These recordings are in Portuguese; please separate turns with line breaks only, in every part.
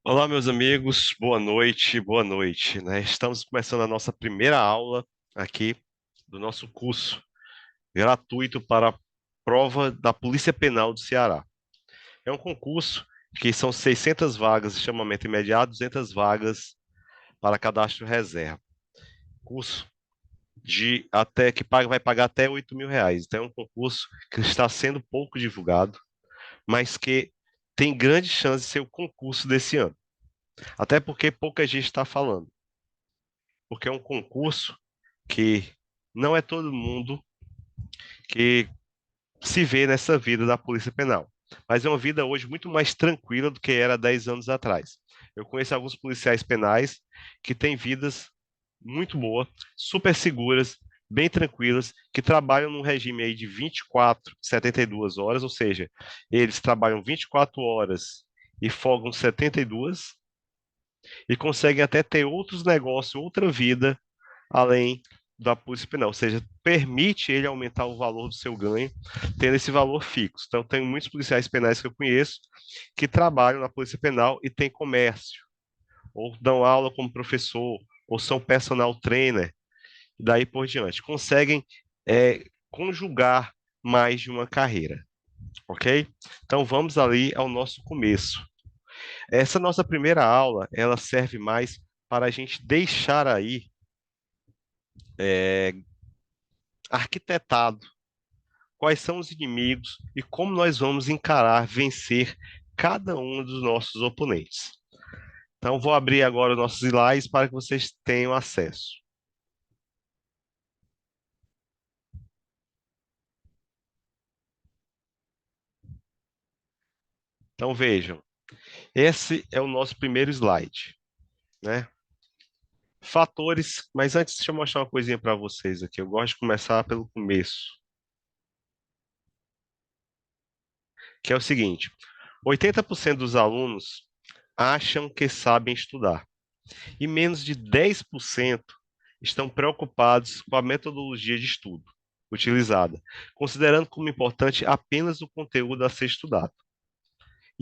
Olá, meus amigos, boa noite, né? Estamos começando a nossa primeira aula aqui do nosso curso gratuito para a prova da Polícia Penal do Ceará. É um concurso que são 600 vagas de chamamento imediato, 200 vagas para cadastro reserva. Curso de até que vai pagar até R$ 8.000. Então é um concurso que está sendo pouco divulgado, mas que tem grande chance de ser o concurso desse ano. Até porque pouca gente está falando. Porque é um concurso que não é todo mundo que se vê nessa vida da Polícia Penal. Mas é uma vida hoje muito mais tranquila do que era 10 anos atrás. Eu conheço alguns policiais penais que têm vidas muito boas, super seguras, bem tranquilas, que trabalham num regime aí de 24, 72 horas, ou seja, eles trabalham 24 horas e folgam 72 e conseguem até ter outros negócios, outra vida além da Polícia Penal, ou seja, permite ele aumentar o valor do seu ganho, tendo esse valor fixo. Então, tem muitos policiais penais que eu conheço que trabalham na Polícia Penal e têm comércio, ou dão aula como professor, ou são personal trainer, e daí por diante. Conseguem conjugar mais de uma carreira, ok? Então, vamos ali ao nosso começo. Essa nossa primeira aula, ela serve mais para a gente deixar aí é, arquitetado quais são os inimigos e como nós vamos encarar, vencer cada um dos nossos oponentes. Então, vou abrir agora os nossos slides para que vocês tenham acesso. Então, vejam, esse é o nosso primeiro slide, né? Fatores, mas antes deixa eu mostrar uma coisinha para vocês aqui. Eu gosto de começar pelo começo, que é o seguinte: 80% dos alunos acham que sabem estudar e menos de 10% estão preocupados com a metodologia de estudo utilizada, considerando como importante apenas o conteúdo a ser estudado.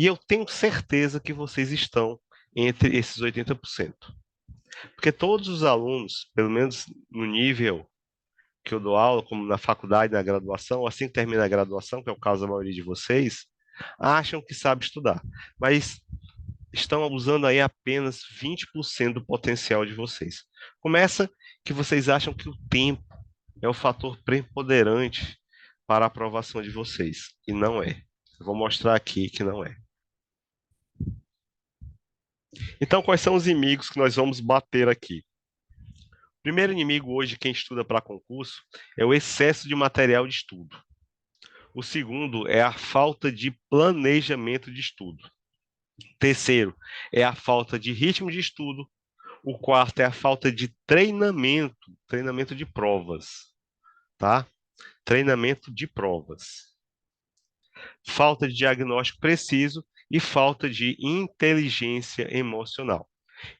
E eu tenho certeza que vocês estão entre esses 80%. Porque todos os alunos, pelo menos no nível que eu dou aula, como na faculdade, na graduação, assim que termina a graduação, que é o caso da maioria de vocês, acham que sabe estudar, mas estão usando aí apenas 20% do potencial de vocês. Começa que vocês acham que o tempo é o fator preponderante para a aprovação de vocês, e não é. Eu vou mostrar aqui que não é. Então, quais são os inimigos que nós vamos bater aqui? O primeiro inimigo hoje, quem estuda para concurso, é o excesso de material de estudo. O segundo é a falta de planejamento de estudo. Terceiro é a falta de ritmo de estudo. O quarto é a falta de treinamento, treinamento de provas, tá? Treinamento de provas. Falta de diagnóstico preciso e falta de inteligência emocional.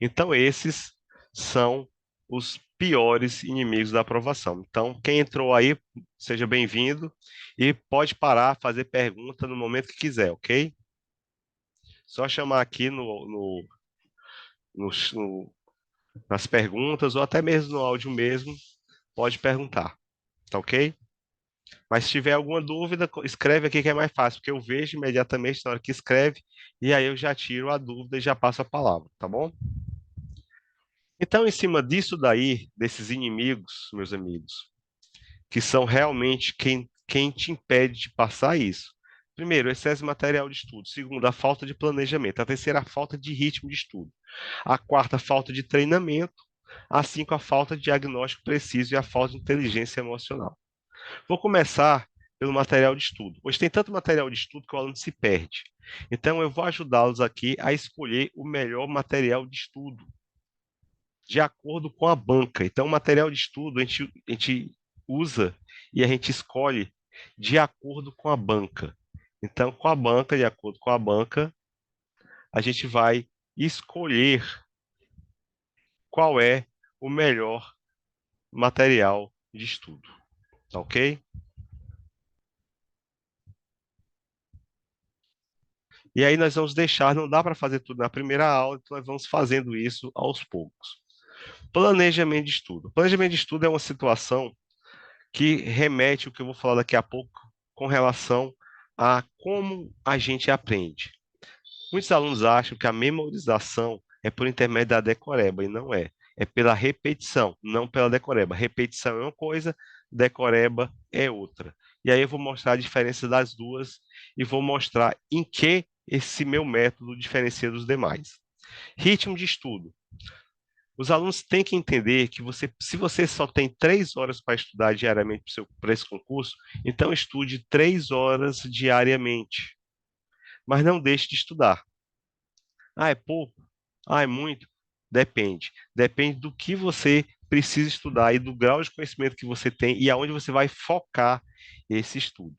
Então, esses são os piores inimigos da aprovação. Então, quem entrou aí, seja bem-vindo e pode parar, fazer pergunta no momento que quiser, ok? Só chamar aqui no, no, nas perguntas ou até mesmo no áudio mesmo, pode perguntar, tá ok? Mas se tiver alguma dúvida, escreve aqui que é mais fácil, porque eu vejo imediatamente na hora que escreve e aí eu já tiro a dúvida e já passo a palavra, tá bom? Então, em cima disso daí, desses inimigos, meus amigos, que são realmente quem te impede de passar isso. Primeiro, o excesso de material de estudo. Segundo, a falta de planejamento. A terceira, a falta de ritmo de estudo. A quarta, a falta de treinamento. A cinco, a falta de diagnóstico preciso e a falta de inteligência emocional. Vou começar pelo material de estudo. Hoje tem tanto material de estudo que o aluno se perde. Então, eu vou ajudá-los aqui a escolher o melhor material de estudo, de acordo com a banca. Então, o material de estudo a gente usa e a gente escolhe de acordo com a banca. Então, com a banca, de acordo com a banca, a gente vai escolher qual é o melhor material de estudo, tá ok? E aí nós vamos deixar, não dá para fazer tudo na primeira aula, então nós vamos fazendo isso aos poucos. Planejamento de estudo. Planejamento de estudo é uma situação que remete o que eu vou falar daqui a pouco com relação a como a gente aprende. Muitos alunos acham que a memorização é por intermédio da decoreba, e não é. É pela repetição, não pela decoreba. Repetição é uma coisa, decoreba é outra. E aí eu vou mostrar a diferença das duas e vou mostrar em que esse meu método diferencia dos demais. Ritmo de estudo. Os alunos têm que entender que se você só tem 3 horas para estudar diariamente para esse concurso, então estude 3 horas diariamente. Mas não deixe de estudar. Ah, é pouco? Ah, é muito? Depende. Depende do que você precisa estudar e do grau de conhecimento que você tem e aonde você vai focar esse estudo.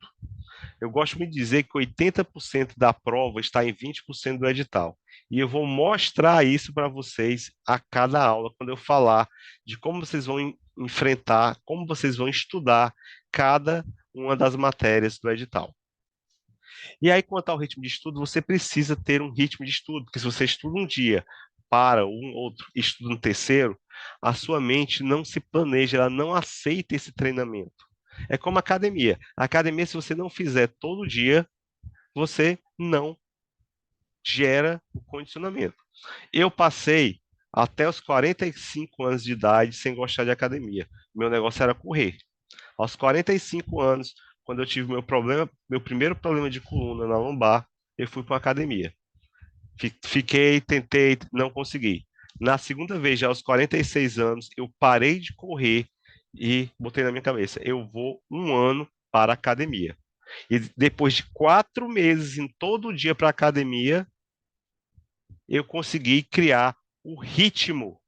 Eu gosto muito de dizer que 80% da prova está em 20% do edital. E eu vou mostrar isso para vocês a cada aula, quando eu falar de como vocês vão enfrentar, como vocês vão estudar cada uma das matérias do edital. E aí, quanto ao ritmo de estudo, você precisa ter um ritmo de estudo, porque se você estuda um dia, para um outro, estuda no terceiro, a sua mente não se planeja, ela não aceita esse treinamento. É como a academia. A academia, se você não fizer todo dia, você não gera o condicionamento. Eu passei até os 45 anos de idade sem gostar de academia. Meu negócio era correr. Aos 45 anos, quando eu tive meu primeiro problema de coluna na lombar, eu fui para uma academia. Fiquei, tentei, não consegui. Na segunda vez, já aos 46 anos, eu parei de correr e botei na minha cabeça, eu vou um ano para a academia. E depois de 4 meses em todo dia para a academia, eu consegui criar o ritmo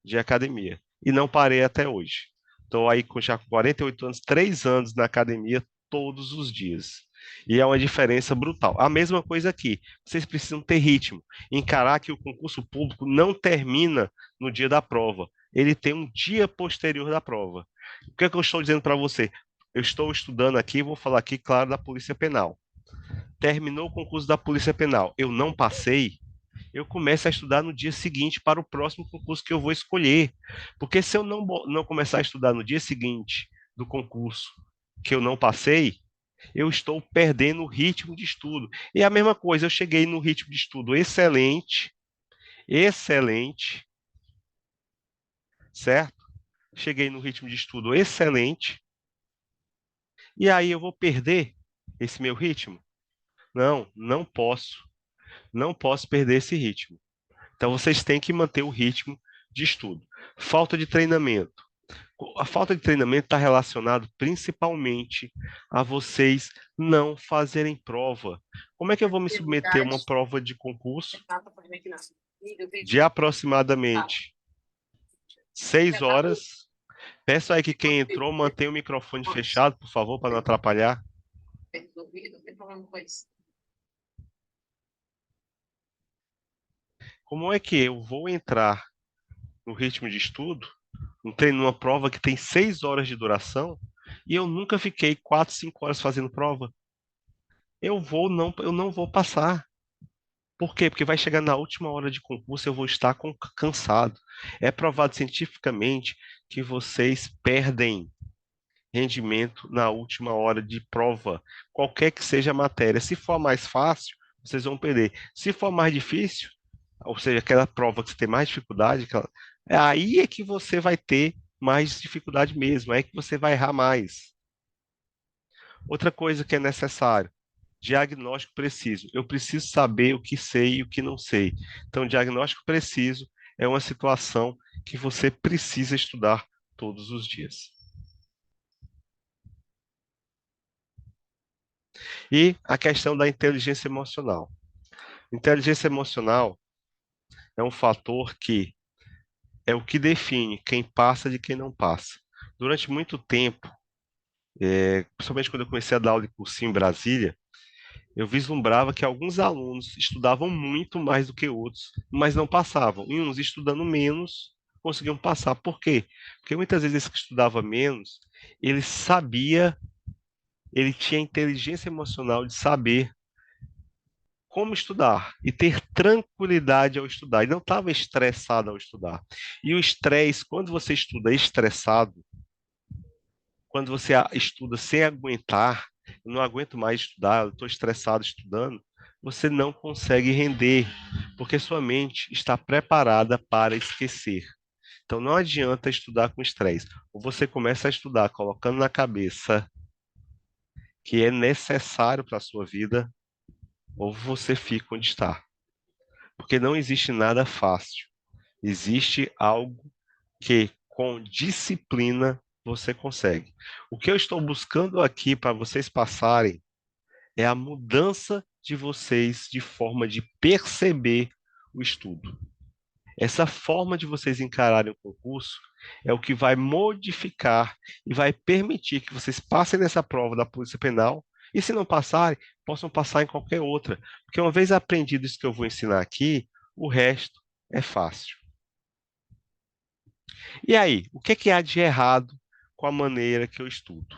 de academia. E não parei até hoje. Estou aí já com 48 anos, 3 anos na academia todos os dias. E é uma diferença brutal. A mesma coisa aqui. Vocês precisam ter ritmo. Encarar que o concurso público não termina no dia da prova. Ele tem um dia posterior da prova. O que é que eu estou dizendo para você? Eu estou estudando aqui, vou falar aqui, claro, da Polícia Penal. Terminou o concurso da Polícia Penal. Eu não passei, eu começo a estudar no dia seguinte para o próximo concurso que eu vou escolher. Porque se eu não começar a estudar no dia seguinte do concurso que eu não passei, eu estou perdendo o ritmo de estudo. E a mesma coisa, eu cheguei no ritmo de estudo excelente, excelente, certo? Cheguei no ritmo de estudo excelente, e aí eu vou perder esse meu ritmo? Não, não posso. Não posso perder esse ritmo. Então, vocês têm que manter o ritmo de estudo. Falta de treinamento. A falta de treinamento está relacionado principalmente a vocês não fazerem prova. Como é que eu vou me submeter a uma prova de concurso de aproximadamente 6 horas? Peço aí que quem entrou mantenha o microfone fechado, por favor, para não atrapalhar. Como é que eu vou entrar no ritmo de estudo, um treino numa prova que tem 6 horas de duração, e eu nunca fiquei 4, 5 horas fazendo prova? Eu não vou passar. Por quê? Porque vai chegar na última hora de concurso, eu vou estar cansado. É provado cientificamente que vocês perdem rendimento na última hora de prova, qualquer que seja a matéria. Se for mais fácil, vocês vão perder. Se for mais difícil, ou seja, aquela prova que você tem mais dificuldade, é aí é que você vai ter mais dificuldade mesmo, é aí que você vai errar mais. Outra coisa que é necessário, diagnóstico preciso. Eu preciso saber o que sei e o que não sei. Então, diagnóstico preciso é uma situação que você precisa estudar todos os dias. E a questão da inteligência emocional. Inteligência emocional é um fator que é o que define quem passa de quem não passa. Durante muito tempo, principalmente quando eu comecei a dar aula de cursinho em Brasília, eu vislumbrava que alguns alunos estudavam muito mais do que outros, mas não passavam. E uns estudando menos conseguiam passar. Por quê? Porque muitas vezes esse que estudava menos, ele sabia, ele tinha inteligência emocional de saber como estudar e ter tranquilidade ao estudar. E não estava estressado ao estudar. E o estresse, quando você estuda estressado, quando você estuda sem aguentar, eu não aguento mais estudar, eu estou estressado estudando, você não consegue render, porque sua mente está preparada para esquecer. Então não adianta estudar com estresse. Ou você começa a estudar colocando na cabeça que é necessário para a sua vida, ou você fica onde está. Porque não existe nada fácil. Existe algo que, com disciplina, você consegue. O que eu estou buscando aqui para vocês passarem é a mudança de vocês de forma de perceber o estudo. Essa forma de vocês encararem o concurso é o que vai modificar e vai permitir que vocês passem nessa prova da Polícia Penal e, se não passarem, possam passar em qualquer outra. Porque uma vez aprendido isso que eu vou ensinar aqui, o resto é fácil. E aí, o que é que há de errado com a maneira que eu estudo?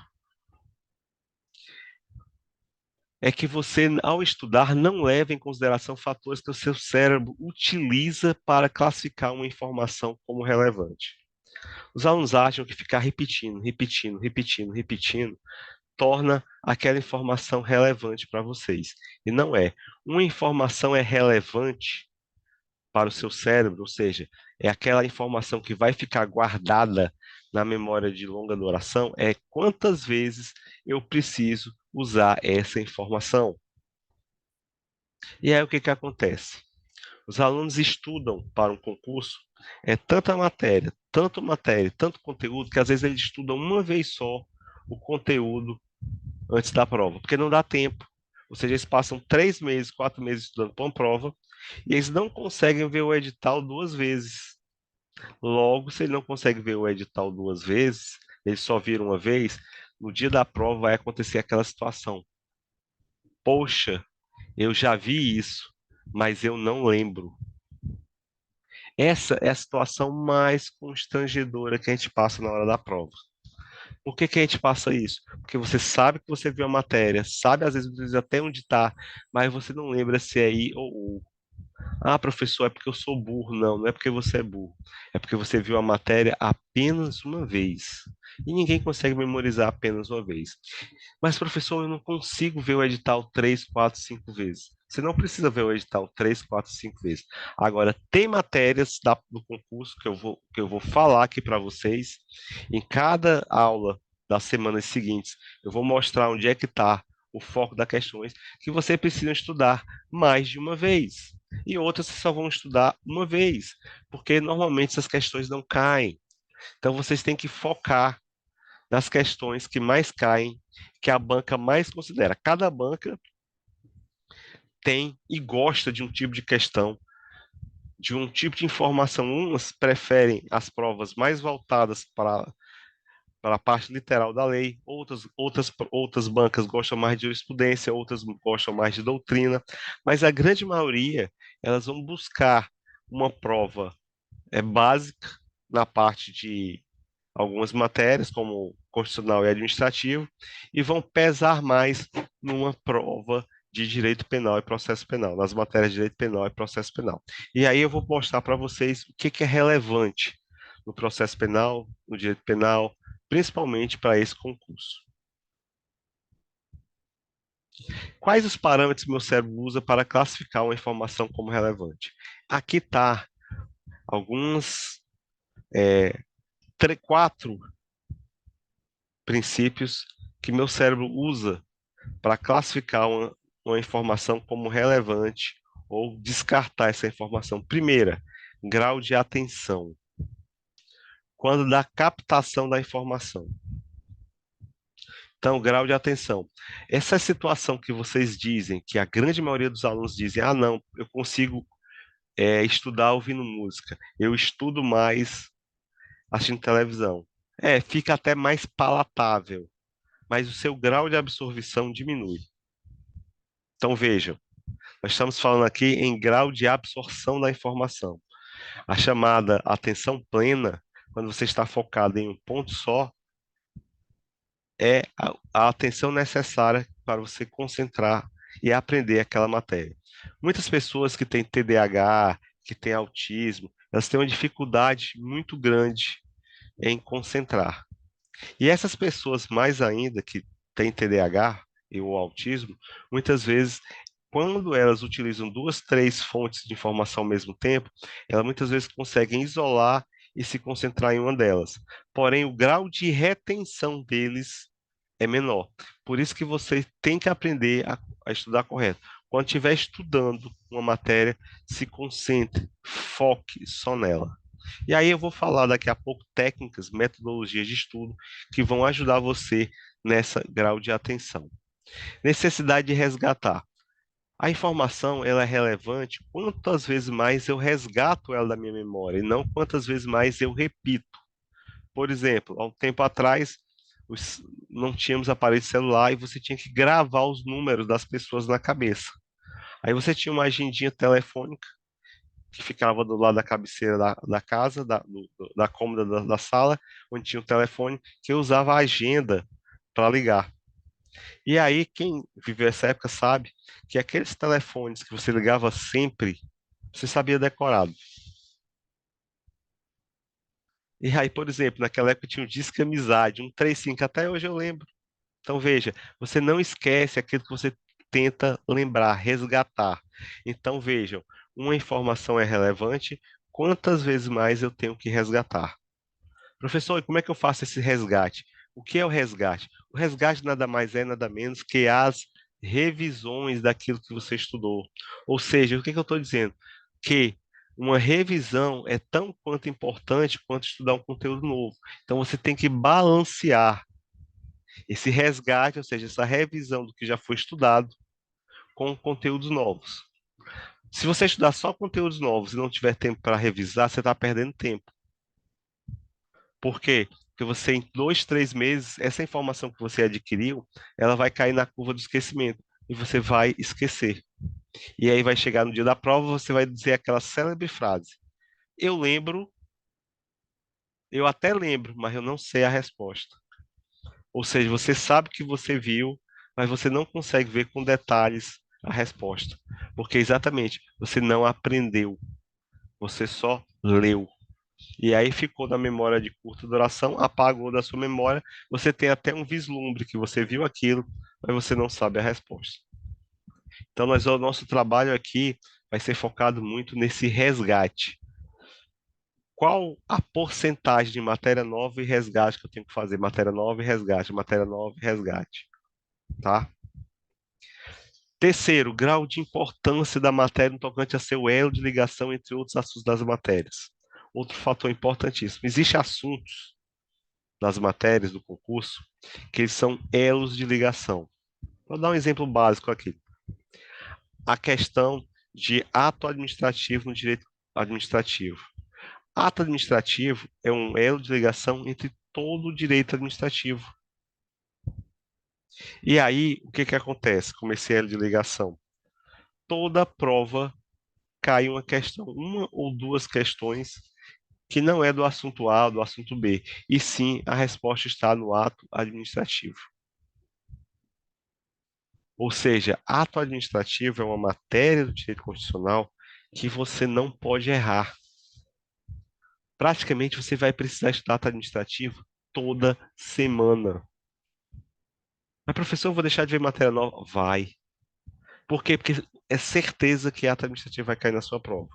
É que você, ao estudar, não leva em consideração fatores que o seu cérebro utiliza para classificar uma informação como relevante. Os alunos acham que ficar repetindo, repetindo, repetindo, repetindo, torna aquela informação relevante para vocês. E não é. Uma informação é relevante para o seu cérebro, ou seja, é aquela informação que vai ficar guardada na memória de longa duração, é quantas vezes eu preciso usar essa informação. E aí o que que acontece? Os alunos estudam para um concurso, é tanta matéria, tanto conteúdo, que às vezes eles estudam uma vez só o conteúdo antes da prova, porque não dá tempo. Ou seja, eles passam 3 meses, 4 meses estudando para uma prova e eles não conseguem ver o edital 2 vezes. Logo, se ele não consegue ver o edital 2 vezes, ele só vira uma vez, no dia da prova vai acontecer aquela situação. Poxa, eu já vi isso, mas eu não lembro. Essa é a situação mais constrangedora que a gente passa na hora da prova. Por que que a gente passa isso? Porque você sabe que você viu a matéria, sabe às vezes até onde está, mas você não lembra se é I ou U. Ah, professor, é porque eu sou burro. Não, não é porque você é burro. É porque você viu a matéria apenas uma vez. E ninguém consegue memorizar apenas uma vez. Mas, professor, eu não consigo ver o edital 3, 4, 5 vezes. Você não precisa ver o edital 3, 4, 5 vezes. Agora, tem matérias do concurso que eu vou falar aqui para vocês. Em cada aula das semanas seguintes, eu vou mostrar onde é que está o foco das questões que você precisa estudar mais de uma vez. E outras vocês só vão estudar uma vez, porque normalmente essas questões não caem. Então, vocês têm que focar nas questões que mais caem, que a banca mais considera. Cada banca tem e gosta de um tipo de questão, de um tipo de informação. Umas preferem as provas mais voltadas para a parte literal da lei, outras bancas gostam mais de jurisprudência, outras gostam mais de doutrina, mas a grande maioria, elas vão buscar uma prova básica na parte de algumas matérias, como constitucional e administrativo, e vão pesar mais numa prova de direito penal e processo penal, nas matérias de direito penal e processo penal. E aí eu vou mostrar para vocês o que que é relevante no processo penal, no direito penal, principalmente para esse concurso. Quais os parâmetros que meu cérebro usa para classificar uma informação como relevante? Aqui está alguns, quatro princípios que meu cérebro usa para classificar uma informação como relevante ou descartar essa informação. Primeira, grau de atenção. Quando da captação da informação. Então, grau de atenção. Essa situação que vocês dizem, que a grande maioria dos alunos dizem, ah, não, eu consigo estudar ouvindo música, eu estudo mais assistindo televisão. Fica até mais palatável, mas o seu grau de absorção diminui. Então, vejam, nós estamos falando aqui em grau de absorção da informação. A chamada atenção plena, quando você está focado em um ponto só, é a atenção necessária para você concentrar e aprender aquela matéria. Muitas pessoas que têm TDAH, que têm autismo, elas têm uma dificuldade muito grande em concentrar. E essas pessoas, mais ainda, que têm TDAH e o autismo, muitas vezes, quando elas utilizam duas, três fontes de informação ao mesmo tempo, elas muitas vezes conseguem isolar e se concentrar em uma delas. Porém, o grau de retenção deles é menor. Por isso que você tem que aprender a estudar correto. Quando estiver estudando uma matéria, se concentre, foque só nela. E aí eu vou falar daqui a pouco técnicas, metodologias de estudo que vão ajudar você nessa grau de atenção. Necessidade de resgatar. A informação ela é relevante quantas vezes mais eu resgato ela da minha memória e não quantas vezes mais eu repito. Por exemplo, há um tempo atrás, não tínhamos aparelho celular e você tinha que gravar os números das pessoas na cabeça. Aí você tinha uma agendinha telefônica que ficava do lado da cabeceira da casa, da cômoda da sala, onde tinha o telefone, que eu usava a agenda para ligar. E aí, quem viveu essa época sabe que aqueles telefones que você ligava sempre, você sabia decorado. E aí, por exemplo, naquela época tinha um Disque Amizade, um 35, até hoje eu lembro. Então, veja, você não esquece aquilo que você tenta lembrar, resgatar. Então, vejam, uma informação é relevante, quantas vezes mais eu tenho que resgatar? Professor, e como é que eu faço esse resgate? O que é o resgate? O resgate nada mais é, nada menos que as revisões daquilo que você estudou. Ou seja, o que que eu estou dizendo? Que uma revisão é tão quanto importante quanto estudar um conteúdo novo. Então você tem que balancear esse resgate, ou seja, essa revisão do que já foi estudado com conteúdos novos. Se você estudar só conteúdos novos e não tiver tempo para revisar, você está perdendo tempo. Por quê? Porque você, em 2, 3 meses, essa informação que você adquiriu, ela vai cair na curva do esquecimento e você vai esquecer. E aí vai chegar no dia da prova, você vai dizer aquela célebre frase: Eu lembro, eu até lembro, mas eu não sei a resposta. Ou seja, você sabe que você viu, mas você não consegue ver com detalhes a resposta. Porque exatamente, você não aprendeu, você só leu. E aí ficou na memória de curta duração, apagou da sua memória, você tem até um vislumbre que você viu aquilo, mas você não sabe a resposta. Então, o nosso trabalho aqui vai ser focado muito nesse resgate. Qual a porcentagem de matéria nova e resgate que eu tenho que fazer? Matéria nova e resgate, matéria nova e resgate, tá? Terceiro, grau de importância da matéria no tocante a seu elo de ligação entre outros assuntos das matérias. Outro fator importantíssimo. Existem assuntos das matérias do concurso que eles são elos de ligação. Vou dar um exemplo básico aqui. A questão de ato administrativo no direito administrativo. Ato administrativo é um elo de ligação entre todo o direito administrativo. E aí, o que que acontece com esse elo de ligação? Toda prova cai uma questão, uma ou duas questões que não é do assunto A ou do assunto B, e sim a resposta está no ato administrativo. Ou seja, ato administrativo é uma matéria do direito constitucional que você não pode errar. Praticamente você vai precisar estudar ato administrativo toda semana. Mas, professor, eu vou deixar de ver matéria nova? Vai. Por quê? Porque é certeza que ato administrativo vai cair na sua prova.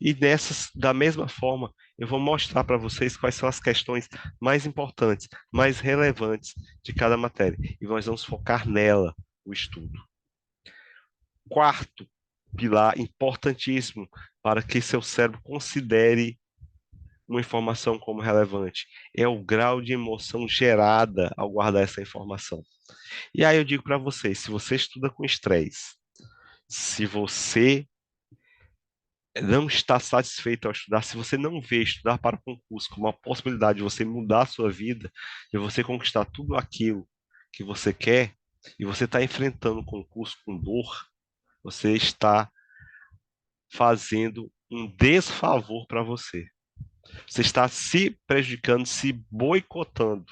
E nessas, da mesma forma, eu vou mostrar para vocês quais são as questões mais importantes, mais relevantes de cada matéria. E nós vamos focar nela, o estudo. Quarto pilar importantíssimo para que seu cérebro considere uma informação como relevante é o grau de emoção gerada ao guardar essa informação. E aí eu digo para vocês, se você estuda com estresse, se você não está satisfeito ao estudar, se você não vê estudar para o concurso como uma possibilidade de você mudar a sua vida, de você conquistar tudo aquilo que você quer, e você está enfrentando o concurso com dor, você está fazendo um desfavor para você. Você está se prejudicando, se boicotando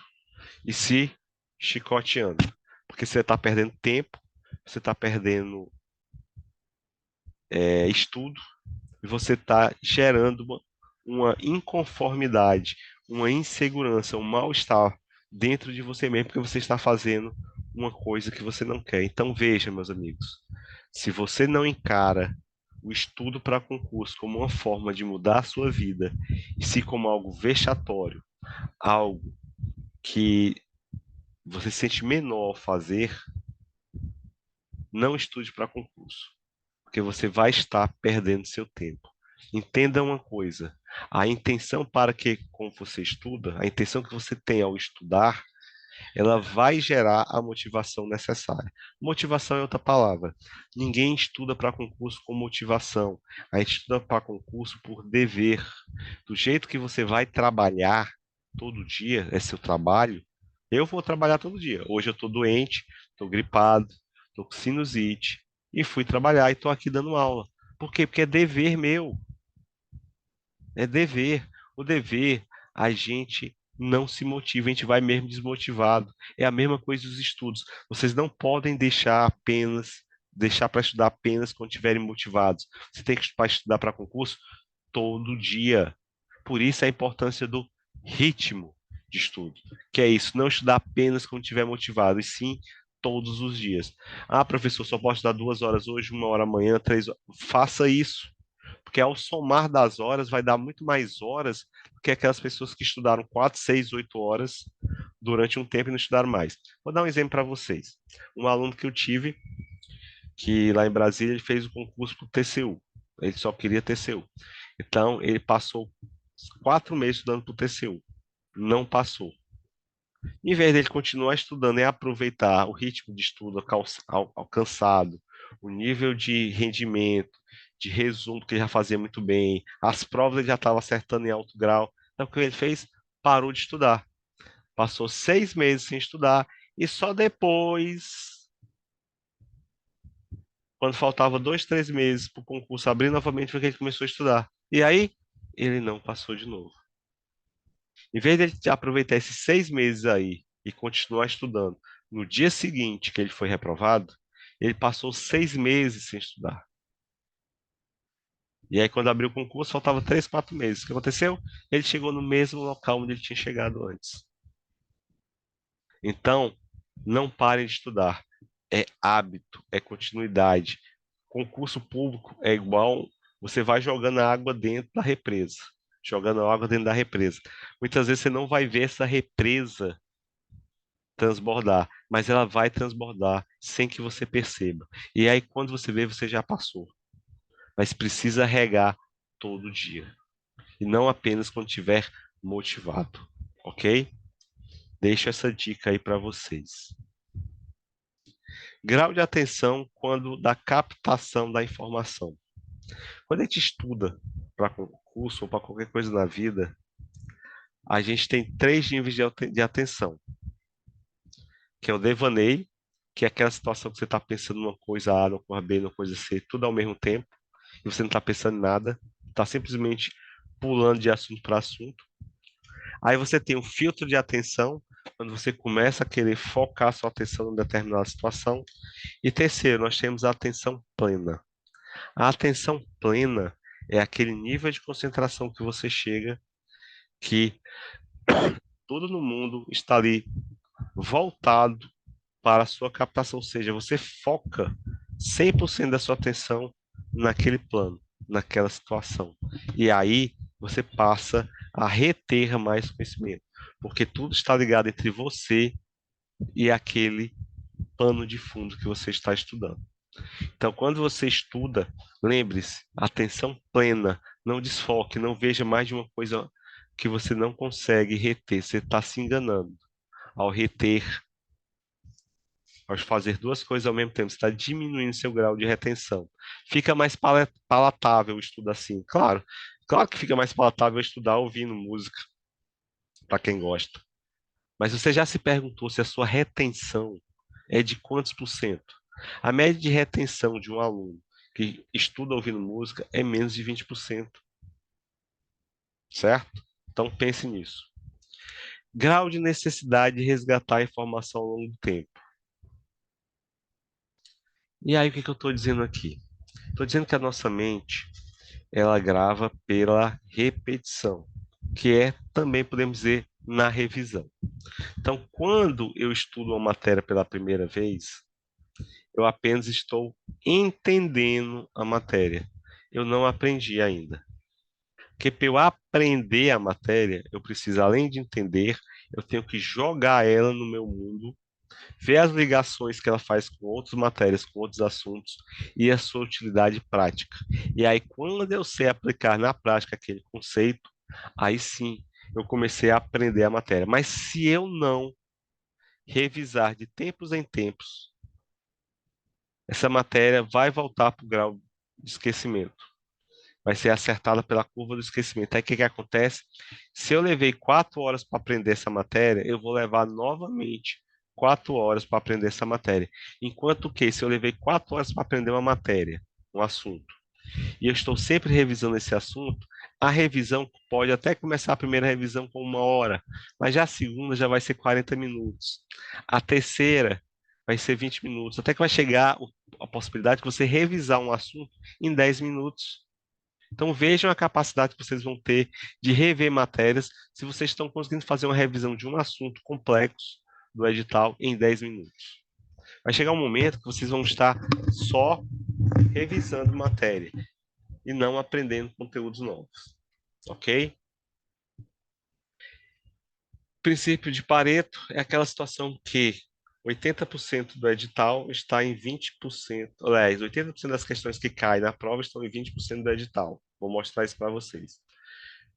e se chicoteando, porque você está perdendo tempo, você está perdendo estudo e você está gerando uma inconformidade, uma insegurança, um mal-estar dentro de você mesmo, porque você está fazendo uma coisa que você não quer. Então, veja, meus amigos, se você não encara o estudo para concurso como uma forma de mudar a sua vida, e se como algo vexatório, algo que você se sente menor ao fazer, não estude para concurso, porque você vai estar perdendo seu tempo. Entenda uma coisa: a intenção para que, como você estuda, a intenção que você tem ao estudar, ela vai gerar a motivação necessária. Motivação é outra palavra. Ninguém estuda para concurso com motivação. A gente estuda para concurso por dever. Do jeito que você vai trabalhar todo dia, é seu trabalho. Eu vou trabalhar todo dia. Hoje eu estou doente, estou gripado, estou com sinusite e fui trabalhar e estou aqui dando aula. Por quê? Porque é dever meu. É dever. O dever, a gente não se motiva, a gente vai mesmo desmotivado. É a mesma coisa dos estudos. Vocês não podem deixar para estudar apenas quando estiverem motivados. Você tem que estudar para concurso todo dia. Por isso a importância do ritmo de estudo, que é isso, não estudar apenas quando estiver motivado, e sim todos os dias. Ah, professor, só posso estudar 2 horas hoje, 1 hora amanhã, 3 horas. Faça isso, porque ao somar das horas vai dar muito mais horas do que aquelas pessoas que estudaram 4, 6, 8 horas durante um tempo e não estudaram mais. Vou dar um exemplo para vocês. Um aluno que eu tive, que lá em Brasília, ele fez o concurso para o TCU. Ele só queria TCU. Então, ele passou 4 meses estudando para o TCU. Não passou. Em vez dele continuar estudando e aproveitar o ritmo de estudo alcançado, o nível de rendimento, de resumo que ele já fazia muito bem, as provas ele já estava acertando em alto grau. Então, o que ele fez? Parou de estudar. Passou 6 meses sem estudar e só depois, quando faltava 2, 3 meses para o concurso abrir novamente, foi que ele começou a estudar. E aí, ele não passou de novo. Em vez de ele aproveitar esses 6 meses aí e continuar estudando, no dia seguinte que ele foi reprovado, ele passou 6 meses sem estudar. E aí, quando abriu o concurso, faltava 3, 4 meses. O que aconteceu? Ele chegou no mesmo local onde ele tinha chegado antes. Então, não parem de estudar. É hábito, é continuidade. Concurso público é igual você vai jogando a água dentro da represa. Jogando a água dentro da represa. Muitas vezes você não vai ver essa represa transbordar, mas ela vai transbordar sem que você perceba. E aí, quando você vê, você já passou. Mas precisa regar todo dia. E não apenas quando estiver motivado. Ok? Deixo essa dica aí para vocês. Grau de atenção quando da captação da informação. Quando a gente estuda para concurso ou para qualquer coisa na vida, a gente tem 3 níveis de atenção, que é o devaneio, que é aquela situação que você está pensando numa coisa A, numa coisa B, numa coisa C, tudo ao mesmo tempo, e você não está pensando em nada, está simplesmente pulando de assunto para assunto. Aí você tem o filtro de atenção, quando você começa a querer focar sua atenção em determinada situação. E terceiro, nós temos a atenção plena. A atenção plena é aquele nível de concentração que você chega, que tudo no mundo está ali voltado para a sua captação, ou seja, você foca 100% da sua atenção naquele plano, naquela situação. E aí você passa a reter mais conhecimento, porque tudo está ligado entre você e aquele pano de fundo que você está estudando. Então, quando você estuda, lembre-se, atenção plena, não desfoque, não veja mais de uma coisa que você não consegue reter, você está se enganando. Ao reter, ao fazer duas coisas ao mesmo tempo, você está diminuindo seu grau de retenção. Fica mais palatável o estudo assim. Claro, claro que fica mais palatável estudar ouvindo música, para quem gosta. Mas você já se perguntou se a sua retenção é de quantos por cento? A média de retenção de um aluno que estuda ouvindo música é menos de 20%, certo? Então pense nisso. Grau de necessidade de resgatar a informação ao longo do tempo. E aí, o que que eu estou dizendo aqui? Estou dizendo que a nossa mente, ela grava pela repetição, que é, também podemos dizer, na revisão. Então, quando eu estudo uma matéria pela primeira vez, eu apenas estou entendendo a matéria. Eu não aprendi ainda. Porque para eu aprender a matéria, eu preciso, além de entender, eu tenho que jogar ela no meu mundo, ver as ligações que ela faz com outras matérias, com outros assuntos e a sua utilidade prática. E aí, quando eu sei aplicar na prática aquele conceito, aí sim eu comecei a aprender a matéria. Mas se eu não revisar de tempos em tempos, essa matéria vai voltar para o grau de esquecimento. Vai ser acertada pela curva do esquecimento. Aí o que que acontece? Se eu levei 4 horas para aprender essa matéria, eu vou levar novamente 4 horas para aprender essa matéria. Enquanto que, se eu levei 4 horas para aprender uma matéria, um assunto, e eu estou sempre revisando esse assunto, a revisão pode até começar a primeira revisão com 1 hora, mas já a segunda já vai ser 40 minutos. A terceira vai ser 20 minutos, até que vai chegar a possibilidade de você revisar um assunto em 10 minutos. Então vejam a capacidade que vocês vão ter de rever matérias se vocês estão conseguindo fazer uma revisão de um assunto complexo do edital em 10 minutos. Vai chegar um momento que vocês vão estar só revisando matéria e não aprendendo conteúdos novos, ok? Princípio de Pareto é aquela situação que 80% do edital está em 20%, aliás, 80% das questões que caem na prova estão em 20% do edital. Vou mostrar isso para vocês.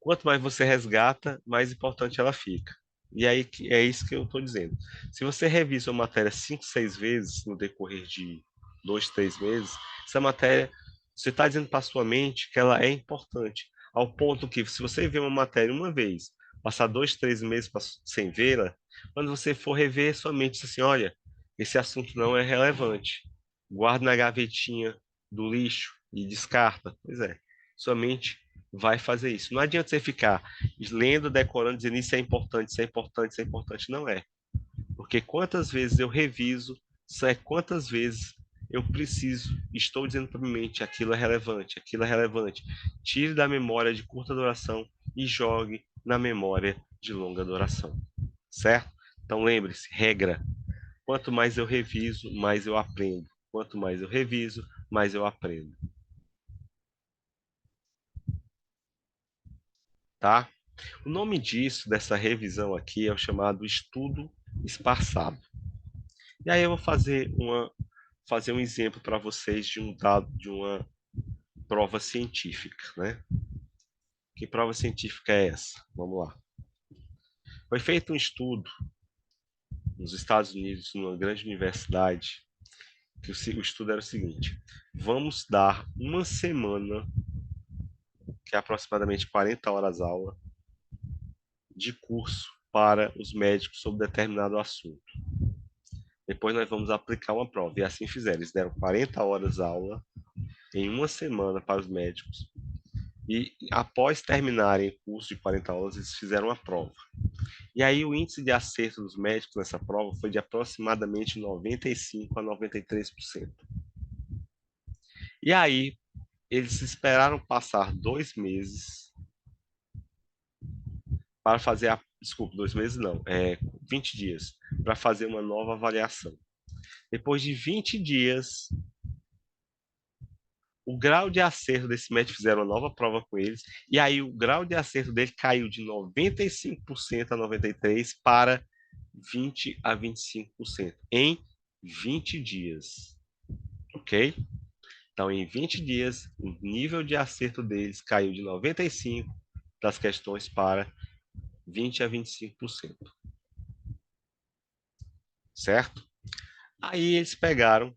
Quanto mais você resgata, mais importante ela fica. E aí é isso que eu estou dizendo. Se você revisa uma matéria 5, 6 vezes no decorrer de 2, 3 meses, essa matéria, você está dizendo para sua mente que ela é importante, ao ponto que, se você vê uma matéria uma vez, passar 2, 3 meses sem vê-la, quando você for rever, sua mente diz assim: olha, esse assunto não é relevante. Guarda na gavetinha do lixo e descarta. Pois é, sua mente vai fazer isso. Não adianta você ficar lendo, decorando, dizendo isso é importante, isso é importante, isso é importante. Não é. Porque quantas vezes eu reviso, é quantas vezes eu preciso, estou dizendo para minha mente, aquilo é relevante, aquilo é relevante. Tire da memória de curta duração e jogue na memória de longa duração. Certo? Então lembre-se, regra. Quanto mais eu reviso, mais eu aprendo. Quanto mais eu reviso, mais eu aprendo. Tá? O nome disso, dessa revisão aqui, é o chamado estudo espaçado. E aí eu vou fazer um exemplo para vocês de um dado de uma prova científica, né? Que prova científica é essa? Vamos lá. Foi feito um estudo nos Estados Unidos, numa grande universidade, que o estudo era o seguinte: vamos dar uma semana, que é aproximadamente 40 horas aula, de curso para os médicos sobre determinado assunto. Depois nós vamos aplicar uma prova. E assim fizeram. Eles deram 40 horas aula em uma semana para os médicos. E após terminarem o curso de 40 horas, eles fizeram a prova. E aí o índice de acerto dos médicos nessa prova foi de aproximadamente 95 a 93%. E aí eles esperaram passar 2 meses para fazer a. Desculpa, 2 meses não, 20 dias, para fazer uma nova avaliação. Depois de 20 dias, o grau de acerto desse médico, fizeram uma nova prova com eles, e aí o grau de acerto dele caiu de 95% a 93% para 20 a 25% em 20 dias, ok? Então, em 20 dias, o nível de acerto deles caiu de 95% das questões para 20 a 25%, certo? Aí eles pegaram,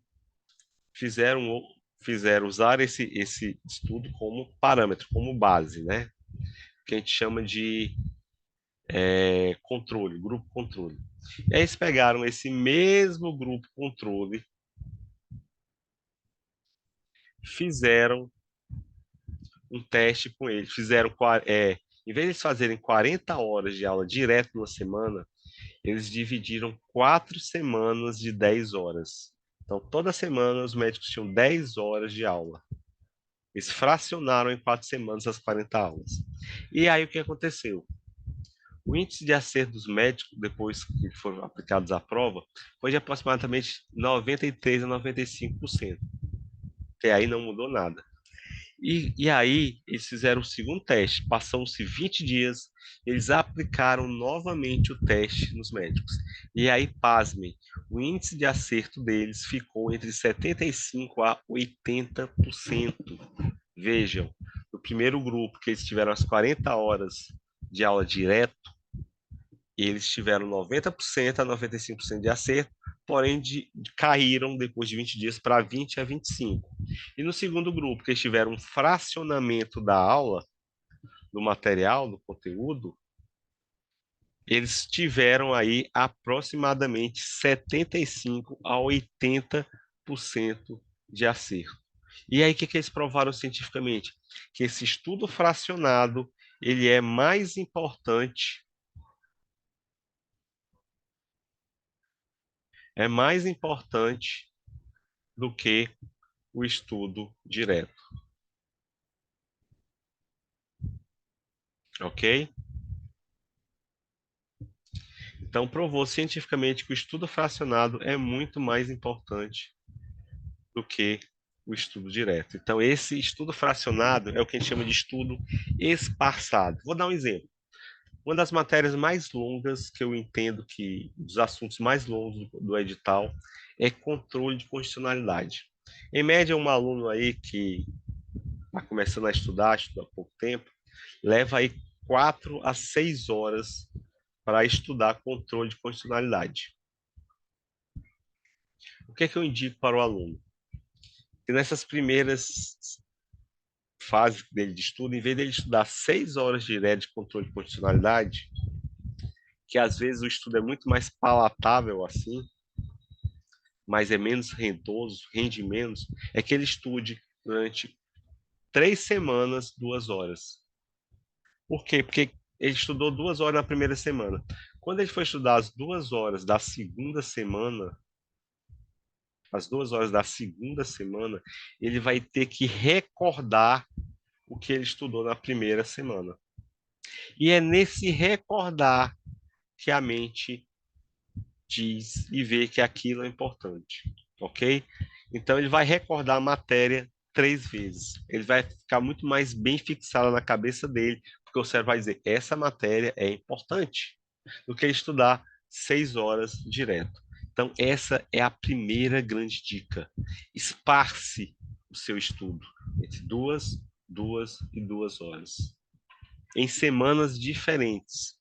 fizeram, fizeram usar esse estudo como parâmetro, como base, né? Que a gente chama de controle, grupo controle. E aí eles pegaram esse mesmo grupo controle, fizeram um teste com eles, em vez de eles fazerem 40 horas de aula direto numa semana, eles dividiram 4 semanas de 10 horas. Então, toda semana os médicos tinham 10 horas de aula. Eles fracionaram em 4 semanas as 40 aulas. E aí o que aconteceu? O índice de acerto dos médicos, depois que foram aplicados à prova, foi de aproximadamente 93 a 95%. Até aí não mudou nada. E aí eles fizeram o segundo teste. Passou-se 20 dias, eles aplicaram novamente o teste nos médicos. E aí, pasmem, o índice de acerto deles ficou entre 75% a 80%. Vejam, no primeiro grupo, que eles tiveram as 40 horas de aula direto, eles tiveram 90% a 95% de acerto, porém caíram depois de 20 dias para 20 a 25. E no segundo grupo, que eles tiveram um fracionamento da aula, do material, do conteúdo, eles tiveram aí aproximadamente 75 a 80% de acerto. E aí o que eles provaram cientificamente? Que esse estudo fracionado, ele é mais importante do que o estudo direto, ok? Então, provou cientificamente que o estudo fracionado é muito mais importante do que o estudo direto. Então, esse estudo fracionado é o que a gente chama de estudo espaçado. Vou dar um exemplo. Uma das matérias mais longas que eu entendo que, dos assuntos mais longos do edital, é controle de constitucionalidade. Em média, um aluno aí que está começando a estudar, estuda há pouco tempo, leva aí 4 a 6 horas para estudar controle de constitucionalidade. O que é que eu indico para o aluno? Que nessas primeiras fases dele de estudo, em vez dele estudar 6 horas direto de controle de constitucionalidade, que às vezes o estudo é muito mais palatável assim, mas é menos rendoso, rende menos, é que ele estude durante 3 semanas, 2 horas. Por quê? Porque ele estudou 2 horas na primeira semana. Quando ele for estudar as 2 horas da segunda semana, as 2 horas da segunda semana, ele vai ter que recordar o que ele estudou na primeira semana. E é nesse recordar que a mente diz e vê que aquilo é importante, ok? Então ele vai recordar a matéria 3 vezes. Ele vai ficar muito mais bem fixada na cabeça dele, porque o cérebro vai dizer, essa matéria é importante, do que estudar 6 horas direto. Então essa é a primeira grande dica. Esparce o seu estudo entre 2, 2 e 2 horas. Em semanas diferentes,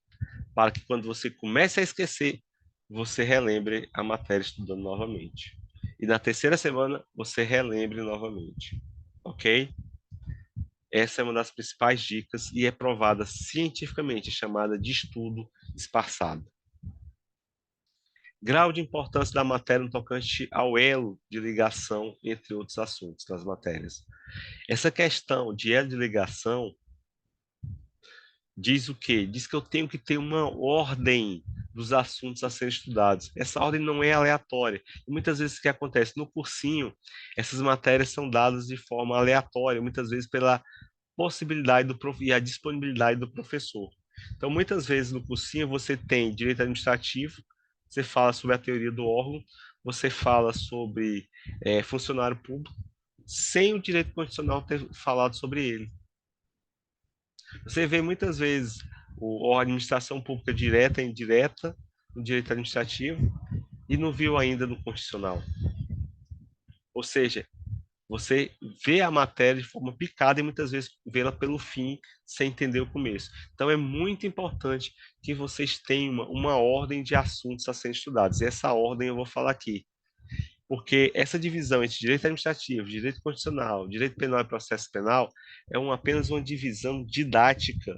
para que quando você comece a esquecer, você relembre a matéria estudando novamente. E na terceira semana, você relembre novamente. Ok? Essa é uma das principais dicas e é provada cientificamente, chamada de estudo espaçado. Grau de importância da matéria no tocante ao elo de ligação entre outros assuntos das matérias. Essa questão de elo de ligação diz o quê? Diz que eu tenho que ter uma ordem dos assuntos a serem estudados. Essa ordem não é aleatória. E muitas vezes o que acontece? No cursinho, essas matérias são dadas de forma aleatória, muitas vezes pela possibilidade e a disponibilidade do professor. Então, muitas vezes no cursinho você tem direito administrativo, você fala sobre a teoria do órgão, você fala sobre funcionário público, sem o direito constitucional ter falado sobre ele. Você vê muitas vezes a administração pública direta e indireta no direito administrativo e não viu ainda no constitucional. Ou seja, você vê a matéria de forma picada e muitas vezes vê-la pelo fim, sem entender o começo. Então é muito importante que vocês tenham uma ordem de assuntos a serem estudados. E essa ordem eu vou falar aqui. Porque essa divisão entre direito administrativo, direito constitucional, direito penal e processo penal é apenas uma divisão didática.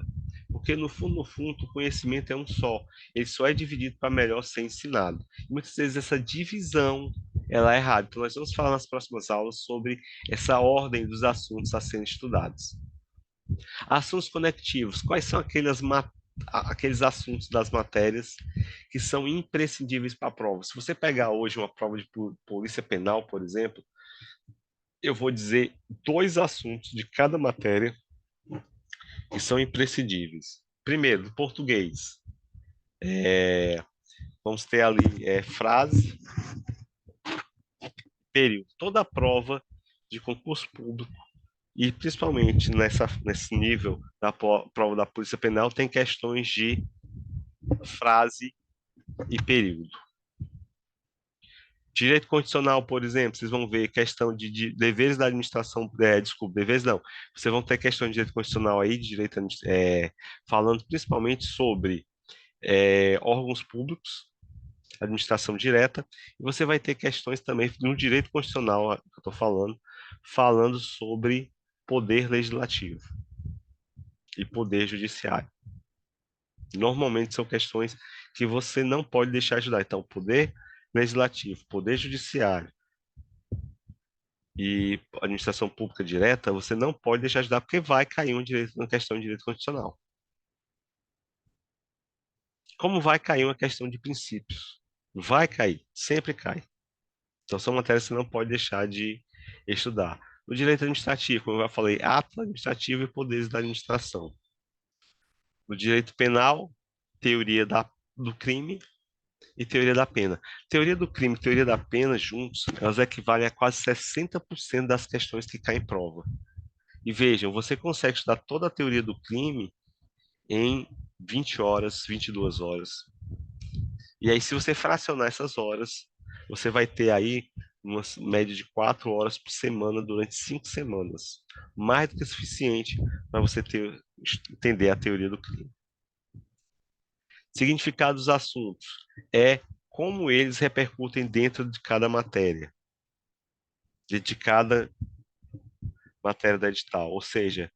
Porque, no fundo, o conhecimento é um só. Ele só é dividido para melhor ser ensinado. E muitas vezes essa divisão ela é errada. Então, nós vamos falar nas próximas aulas sobre essa ordem dos assuntos a serem estudados. Assuntos conectivos. Quais são aquelas aqueles assuntos das matérias que são imprescindíveis para a prova. Se você pegar hoje uma prova de polícia penal, por exemplo, eu vou dizer dois assuntos de cada matéria que são imprescindíveis. Primeiro, do português. Vamos ter ali frase, período. Toda a prova de concurso público, e principalmente nesse nível da prova da Polícia Penal, tem questões de frase e período. Direito constitucional, por exemplo, vocês vão ver questão de deveres da administração, desculpa, deveres não, vocês vão ter questão de direito constitucional aí, de direito, falando principalmente sobre órgãos públicos, administração direta, e você vai ter questões também no direito constitucional, que eu estou falando sobre poder legislativo e poder judiciário. Normalmente são questões que você não pode deixar de estudar. Então, poder legislativo, poder judiciário e administração pública direta, você não pode deixar de estudar porque vai cair uma questão de direito constitucional. Como vai cair uma questão de princípios? Vai cair, sempre cai. Então, são matérias que você não pode deixar de estudar. No direito administrativo, como eu já falei, ato administrativo e poderes da administração. No direito penal, teoria do crime e teoria da pena. Teoria do crime e teoria da pena juntos, elas equivalem a quase 60% das questões que caem em prova. E vejam, você consegue estudar toda a teoria do crime em 20 horas, 22 horas. E aí, se você fracionar essas horas, você vai ter aí uma média de 4 horas por semana durante 5 semanas. Mais do que suficiente para você entender a teoria do crime. Significado dos assuntos é como eles repercutem dentro de cada matéria, de cada matéria da edital. Ou seja,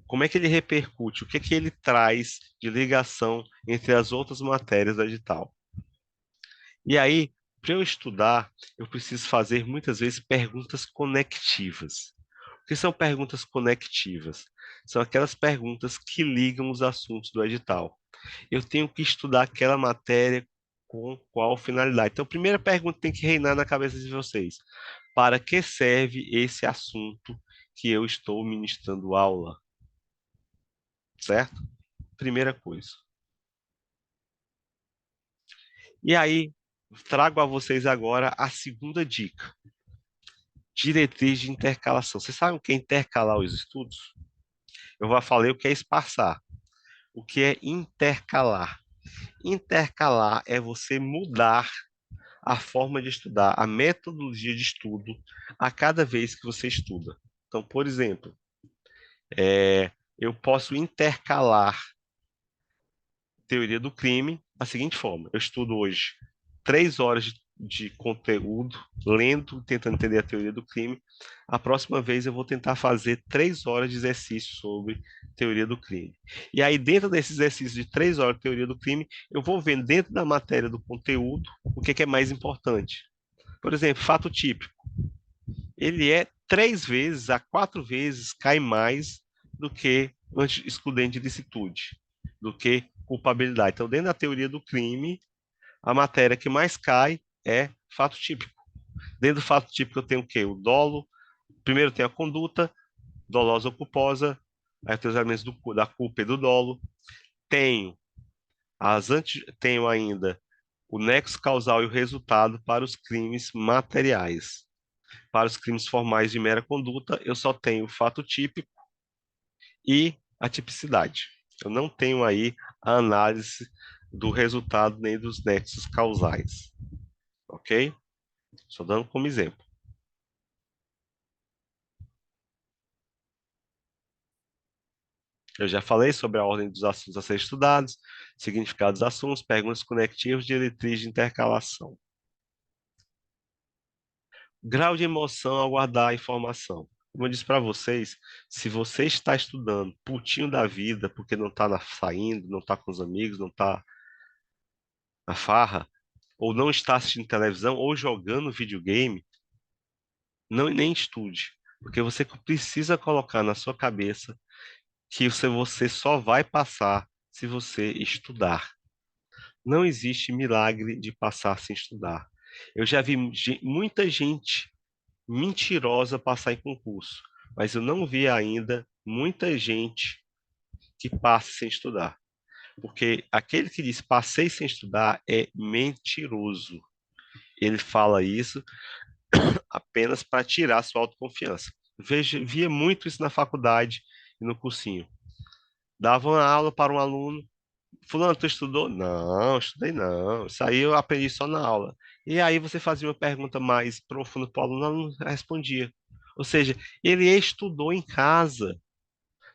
como é que ele repercute, o que é que ele traz de ligação entre as outras matérias da edital. E aí, para eu estudar, eu preciso fazer muitas vezes perguntas conectivas. O que são perguntas conectivas? São aquelas perguntas que ligam os assuntos do edital. Eu tenho que estudar aquela matéria com qual finalidade. Então, a primeira pergunta tem que reinar na cabeça de vocês. Para que serve esse assunto que eu estou ministrando aula? Certo? Primeira coisa. E aí, trago a vocês agora a segunda dica. Diretriz de intercalação. Vocês sabem o que é intercalar os estudos? Eu já falei o que é espaçar. O que é intercalar? Intercalar é você mudar a forma de estudar, a metodologia de estudo a cada vez que você estuda. Então, por exemplo, eu posso intercalar teoria do crime da seguinte forma: eu estudo hoje 3 horas de conteúdo, lendo, tentando entender a teoria do crime. A próxima vez eu vou tentar fazer 3 horas de exercício sobre teoria do crime. E aí, dentro desse exercício de 3 horas de teoria do crime, eu vou vendo dentro da matéria do conteúdo o que é mais importante. Por exemplo, fato típico. Ele é 3 vezes a 4 vezes cai mais do que excludente de licitude, do que culpabilidade. Então, dentro da teoria do crime, a matéria que mais cai é fato típico. Dentro do fato típico eu tenho o quê? O dolo. Primeiro tem a conduta, dolosa ou culposa, aí tem os elementos da culpa e do dolo. Tenho, tenho ainda o nexo causal e o resultado para os crimes materiais. Para os crimes formais de mera conduta, eu só tenho o fato típico e a tipicidade. Eu não tenho aí a análise do resultado nem dos nexos causais. Ok? Estou dando como exemplo. Eu já falei sobre a ordem dos assuntos a ser estudados, significados dos assuntos, perguntas conectivas, diretriz de intercalação. Grau de emoção ao guardar a informação. Como eu disse para vocês, se você está estudando putinho da vida, porque não está saindo, não está com os amigos, não está na farra, ou não está assistindo televisão, ou jogando videogame, não nem estude, porque você precisa colocar na sua cabeça que você só vai passar se você estudar. Não existe milagre de passar sem estudar. Eu já vi muita gente mentirosa passar em concurso, mas eu não vi ainda muita gente que passe sem estudar. Porque aquele que diz passei sem estudar é mentiroso. Ele fala isso apenas para tirar sua autoconfiança. Via muito isso na faculdade e no cursinho. Dava uma aula para um aluno. Fulano, tu estudou? Não, estudei não. Isso aí eu aprendi só na aula. E aí você fazia uma pergunta mais profunda para o aluno respondia. Ou seja, ele estudou em casa,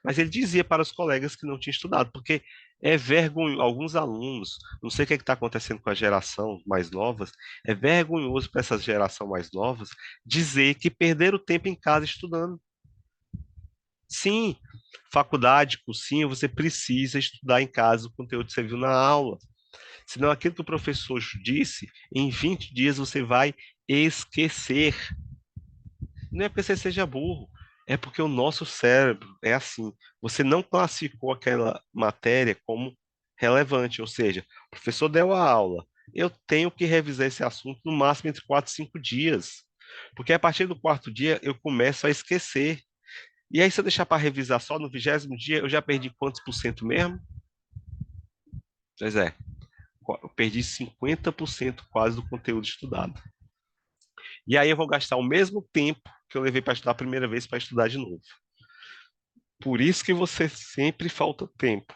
mas ele dizia para os colegas que não tinha estudado, porque é vergonhoso. Alguns alunos, não sei o que está acontecendo com a geração mais novas, é vergonhoso para essa geração mais novas dizer que perderam tempo em casa estudando. Sim, faculdade, cursinho, você precisa estudar em casa o conteúdo que você viu na aula. Senão aquilo que o professor disse, em 20 dias você vai esquecer. Não é porque você seja burro, é porque o nosso cérebro é assim. Você não classificou aquela matéria como relevante, ou seja, o professor deu a aula. Eu tenho que revisar esse assunto no máximo entre 4 e 5 dias. Porque a partir do quarto dia eu começo a esquecer. E aí, se eu deixar para revisar só no 20º dia, eu já perdi quantos por cento mesmo? Pois é, eu perdi 50% quase do conteúdo estudado. E aí eu vou gastar o mesmo tempo que eu levei para estudar a primeira vez para estudar de novo. Por isso que você sempre falta tempo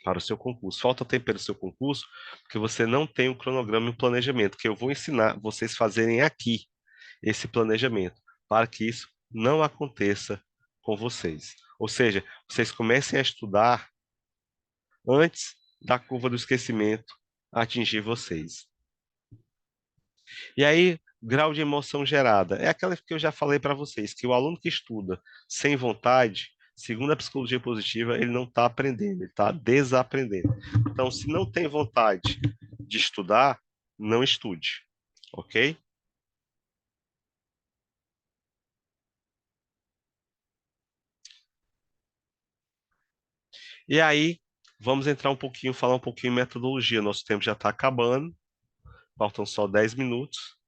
para o seu concurso. Falta tempo para o seu concurso porque você não tem um cronograma e um planejamento, que eu vou ensinar vocês fazerem aqui esse planejamento, para que isso não aconteça com vocês. Ou seja, vocês comecem a estudar antes da curva do esquecimento atingir vocês. E aí, grau de emoção gerada. É aquela que eu já falei para vocês, que o aluno que estuda sem vontade, segundo a psicologia positiva, ele não está aprendendo, ele está desaprendendo. Então, se não tem vontade de estudar, não estude, ok? E aí, vamos entrar um pouquinho, falar um pouquinho em metodologia. Nosso tempo já está acabando, faltam só 10 minutos.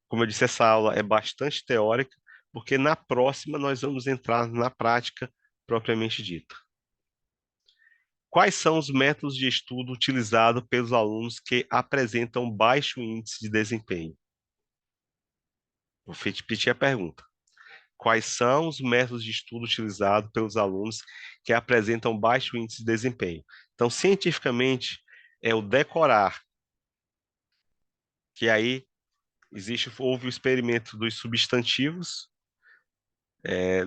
Como eu disse, essa aula é bastante teórica, porque na próxima nós vamos entrar na prática propriamente dita. Quais são os métodos de estudo utilizados pelos alunos que apresentam baixo índice de desempenho? Vou repetir a pergunta. Quais são os métodos de estudo utilizados pelos alunos que apresentam baixo índice de desempenho? Então, cientificamente, é o decorar, que aí houve o experimento dos substantivos,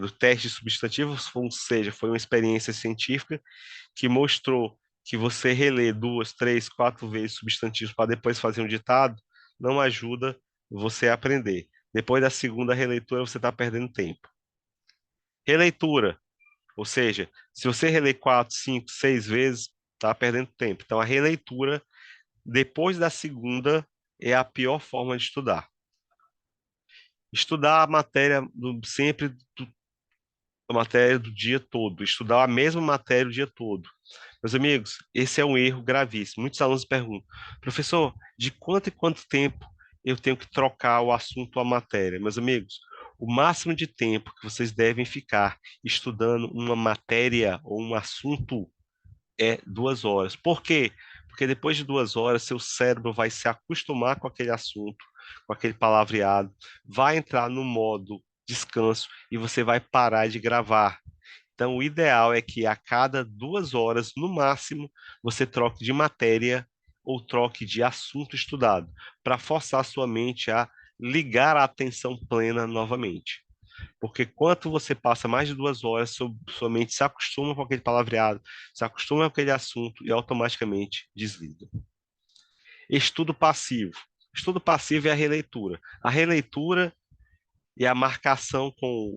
do teste de substantivos, ou seja, foi uma experiência científica que mostrou que você reler 2, 3, 4 vezes substantivos para depois fazer um ditado não ajuda você a aprender. Depois da segunda releitura, você está perdendo tempo. Releitura, ou seja, se você reler 4, 5, 6 vezes, está perdendo tempo. Então, a releitura, depois da segunda, é a pior forma de estudar. Estudar a matéria sempre a matéria do dia todo, estudar a mesma matéria o dia todo. Meus amigos, esse é um erro gravíssimo. Muitos alunos perguntam, professor, de quanto em quanto tempo eu tenho que trocar o assunto ou a matéria? Meus amigos, o máximo de tempo que vocês devem ficar estudando uma matéria ou um assunto é 2 horas. Por quê? Porque depois de 2 horas, seu cérebro vai se acostumar com aquele assunto, com aquele palavreado, vai entrar no modo descanso e você vai parar de gravar. Então, o ideal é que a cada 2 horas, no máximo, você troque de matéria ou troque de assunto estudado, para forçar a sua mente a ligar a atenção plena novamente. Porque quanto você passa mais de 2 horas, sua mente se acostuma com aquele palavreado, se acostuma com aquele assunto e automaticamente desliga. Estudo passivo. Estudo passivo é a releitura. A releitura e a marcação com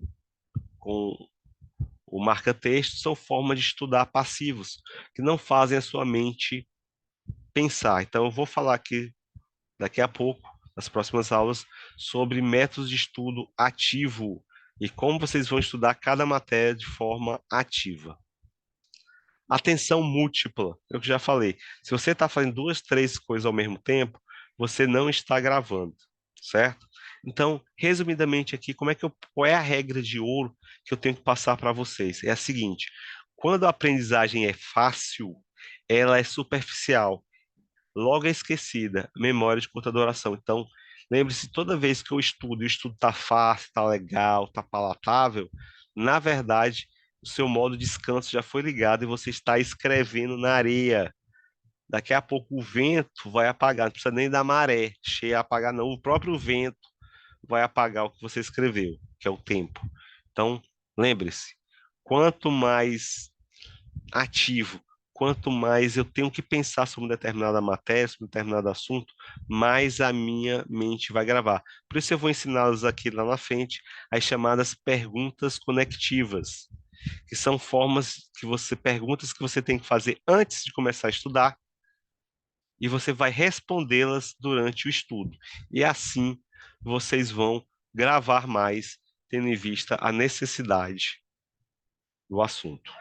o marca-texto são formas de estudar passivos, que não fazem a sua mente pensar. Então, eu vou falar aqui, daqui a pouco, nas próximas aulas, sobre métodos de estudo ativo e como vocês vão estudar cada matéria de forma ativa. Atenção múltipla, eu já falei. Se você está fazendo duas, três coisas ao mesmo tempo, você não está gravando, certo? Então, resumidamente aqui, qual é a regra de ouro que eu tenho que passar para vocês? É a seguinte: quando a aprendizagem é fácil, ela é superficial, logo é esquecida, memória de curta duração. Então, lembre-se, toda vez que eu estudo, e o estudo está fácil, está legal, está palatável, na verdade, o seu modo de descanso já foi ligado e você está escrevendo na areia. Daqui a pouco o vento vai apagar, não precisa nem da maré cheia a apagar, não. O próprio vento vai apagar o que você escreveu, que é o tempo. Então, lembre-se, quanto mais ativo, quanto mais eu tenho que pensar sobre uma determinada matéria, sobre um determinado assunto, mais a minha mente vai gravar. Por isso eu vou ensiná-los aqui lá na frente as chamadas perguntas conectivas, que são perguntas que você tem que fazer antes de começar a estudar e você vai respondê-las durante o estudo. E assim vocês vão gravar mais, tendo em vista a necessidade do assunto.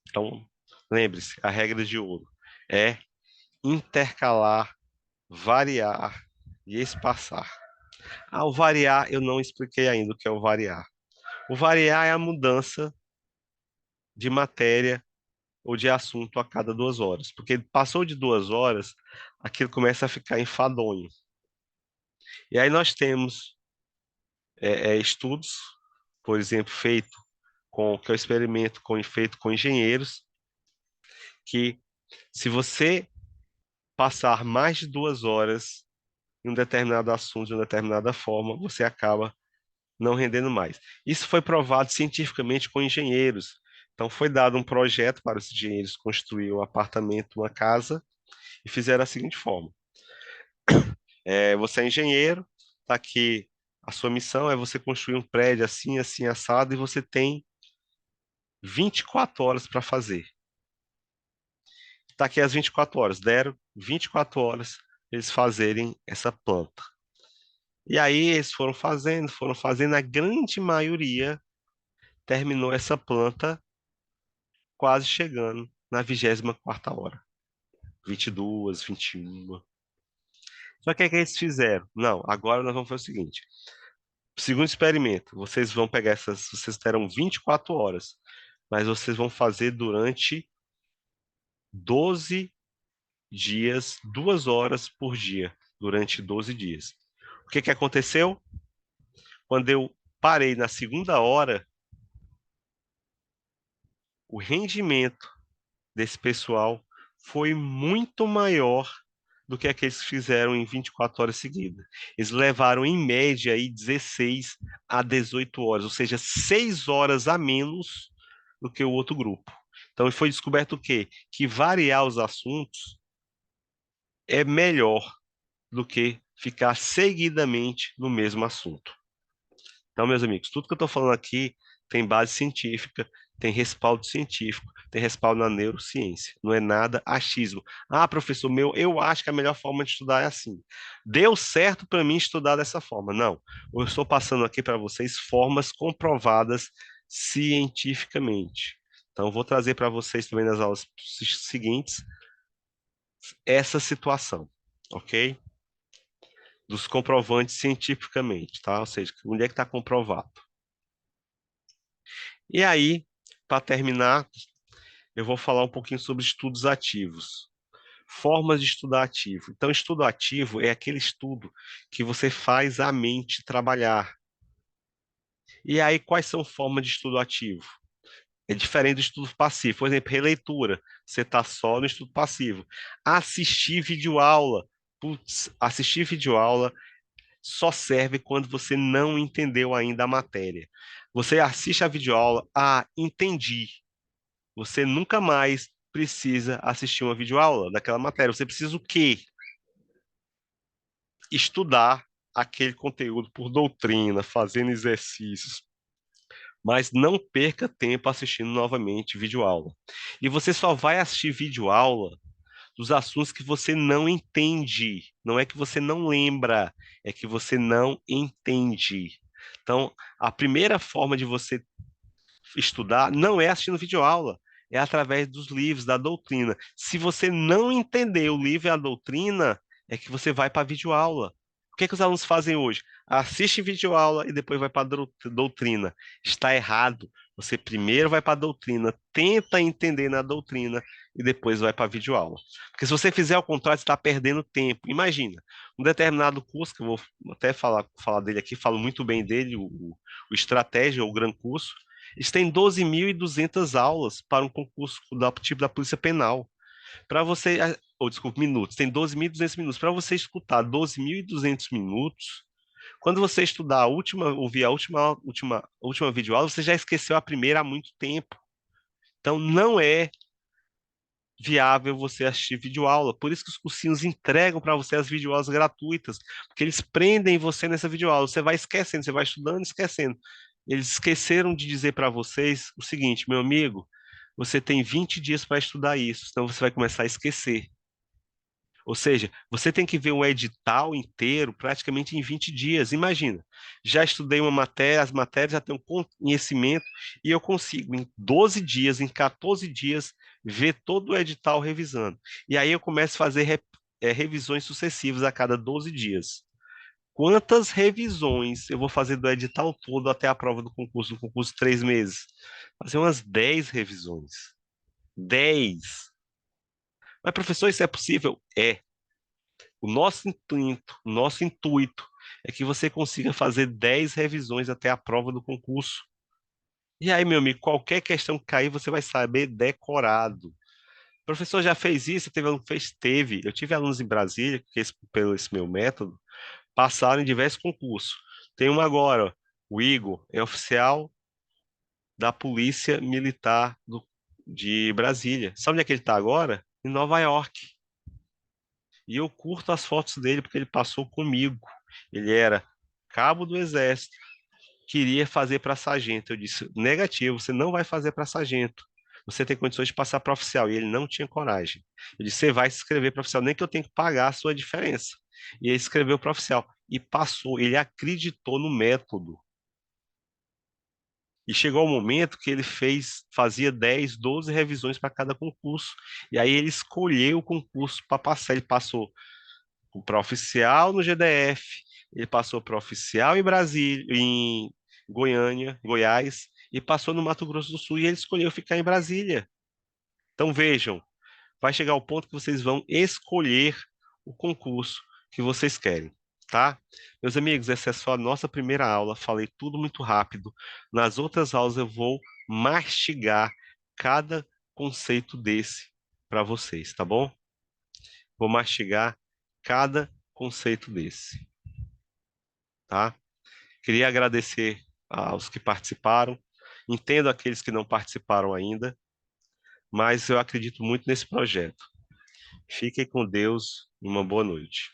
Então, lembre-se, a regra de ouro é intercalar, variar e espaçar. O variar eu não expliquei ainda o que é o variar. O variar é a mudança de matéria ou de assunto a cada 2 horas, porque passou de 2 horas, aquilo começa a ficar enfadonho. E aí nós temos estudos, por exemplo, que é o experimento feito com engenheiros, que se você passar mais de 2 horas em um determinado assunto de uma determinada forma, você acaba não rendendo mais. Isso foi provado cientificamente com engenheiros. Então, foi dado um projeto para os engenheiros construir um apartamento, uma casa, e fizeram da seguinte forma: você é engenheiro, está aqui a sua missão é você construir um prédio assim, assim, assado, e você tem 24 horas para fazer. Está aqui as 24 horas, deram 24 horas para eles fazerem essa planta. E aí eles foram fazendo, a grande maioria terminou essa planta quase chegando na 24ª hora. 22, 21. Só que o que eles fizeram? Não, agora nós vamos fazer o seguinte. Segundo experimento, vocês terão 24 horas, mas vocês vão fazer durante 12 dias, 2 horas por dia, durante 12 dias. O que que aconteceu? Quando eu parei na segunda hora, o rendimento desse pessoal foi muito maior do que aqueles que fizeram em 24 horas seguidas. Eles levaram, em média, aí 16 a 18 horas, ou seja, 6 horas a menos do que o outro grupo. Então, foi descoberto o quê? Que variar os assuntos é melhor do que ficar seguidamente no mesmo assunto. Então, meus amigos, tudo que eu estou falando aqui tem base científica, tem respaldo científico, tem respaldo na neurociência. Não é nada achismo. Ah, professor meu, eu acho que a melhor forma de estudar é assim. Deu certo para mim estudar dessa forma. Não. Eu estou passando aqui para vocês formas comprovadas cientificamente. Então, eu vou trazer para vocês também nas aulas seguintes essa situação, ok? Dos comprovantes cientificamente, tá? Ou seja, onde é que está comprovado? E aí, para terminar, eu vou falar um pouquinho sobre estudos ativos. Formas de estudar ativo. Então, estudo ativo é aquele estudo que você faz a mente trabalhar. E aí, quais são formas de estudo ativo? É diferente do estudo passivo. Por exemplo, releitura. Você está só no estudo passivo. Assistir videoaula. Putz, assistir videoaula só serve quando você não entendeu ainda a matéria. Você assiste a videoaula, entendi. Você nunca mais precisa assistir uma videoaula daquela matéria. Você precisa o quê? Estudar aquele conteúdo por doutrina, fazendo exercícios. Mas não perca tempo assistindo novamente videoaula. E você só vai assistir videoaula dos assuntos que você não entende. Não é que você não lembra, é que você não entende. Então, a primeira forma de você estudar não é assistindo videoaula, é através dos livros, da doutrina. Se você não entender o livro e a doutrina, é que você vai para a videoaula. O que é que os alunos fazem hoje? Assiste videoaula e depois vai para a doutrina. Está errado. Você primeiro vai para a doutrina, tenta entender na doutrina e depois vai para a videoaula. Porque se você fizer ao contrário, você está perdendo tempo. Imagina, um determinado curso, que eu vou até falar dele aqui, falo muito bem dele, o Estratégia, ou o Gran Curso, eles têm 12.200 aulas para um concurso tipo da Polícia Penal. Para você, ou desculpa, minutos, tem 12.200 minutos. Para você escutar 12.200 minutos, quando você estudar a última, ouvir a última videoaula, você já esqueceu a primeira há muito tempo. Então, não é viável você assistir videoaula. Por isso que os cursinhos entregam para você as videoaulas gratuitas, porque eles prendem você nessa videoaula. Você vai esquecendo, você vai estudando e esquecendo. Eles esqueceram de dizer para vocês o seguinte, meu amigo, você tem 20 dias para estudar isso, senão você vai começar a esquecer. Ou seja, você tem que ver um edital inteiro praticamente em 20 dias. Imagina, já estudei uma matéria, as matérias já têm um conhecimento e eu consigo, em 12 dias, em 14 dias, ver todo o edital revisando. E aí eu começo a fazer revisões sucessivas a cada 12 dias. Quantas revisões eu vou fazer do edital todo até a prova do concurso 3 meses? Fazer umas 10 revisões. 10. Mas, professor, isso é possível? É. O nosso intuito é que você consiga fazer 10 revisões até a prova do concurso. E aí, meu amigo, qualquer questão que cair, você vai saber decorado. O professor já fez isso, teve aluno que fez? Teve. Eu tive alunos em Brasília, que pelo esse meu método, passaram em diversos concursos. Tem um agora, ó, o Igor, é oficial da Polícia Militar de Brasília. Sabe onde é que ele está agora? Em Nova York. E eu curto as fotos dele porque ele passou comigo. Ele era cabo do exército, queria fazer para sargento. Eu disse: negativo, você não vai fazer para sargento. Você tem condições de passar para oficial. E ele não tinha coragem. Ele disse: você vai se inscrever para oficial, nem que eu tenha que pagar a sua diferença. E ele escreveu para oficial. E passou. Ele acreditou no método. E chegou o momento que ele fazia 10, 12 revisões para cada concurso. E aí ele escolheu o concurso para passar. Ele passou para oficial no GDF, ele passou para oficial em Brasília, em Goiânia, Goiás, e passou no Mato Grosso do Sul e ele escolheu ficar em Brasília. Então vejam, vai chegar o ponto que vocês vão escolher o concurso que vocês querem, tá? Meus amigos, essa é só a nossa primeira aula, falei tudo muito rápido. Nas outras aulas eu vou mastigar cada conceito desse para vocês, tá bom? Vou mastigar cada conceito desse, tá? Queria agradecer aos que participaram. Entendo aqueles que não participaram ainda, mas eu acredito muito nesse projeto. Fiquem com Deus e uma boa noite.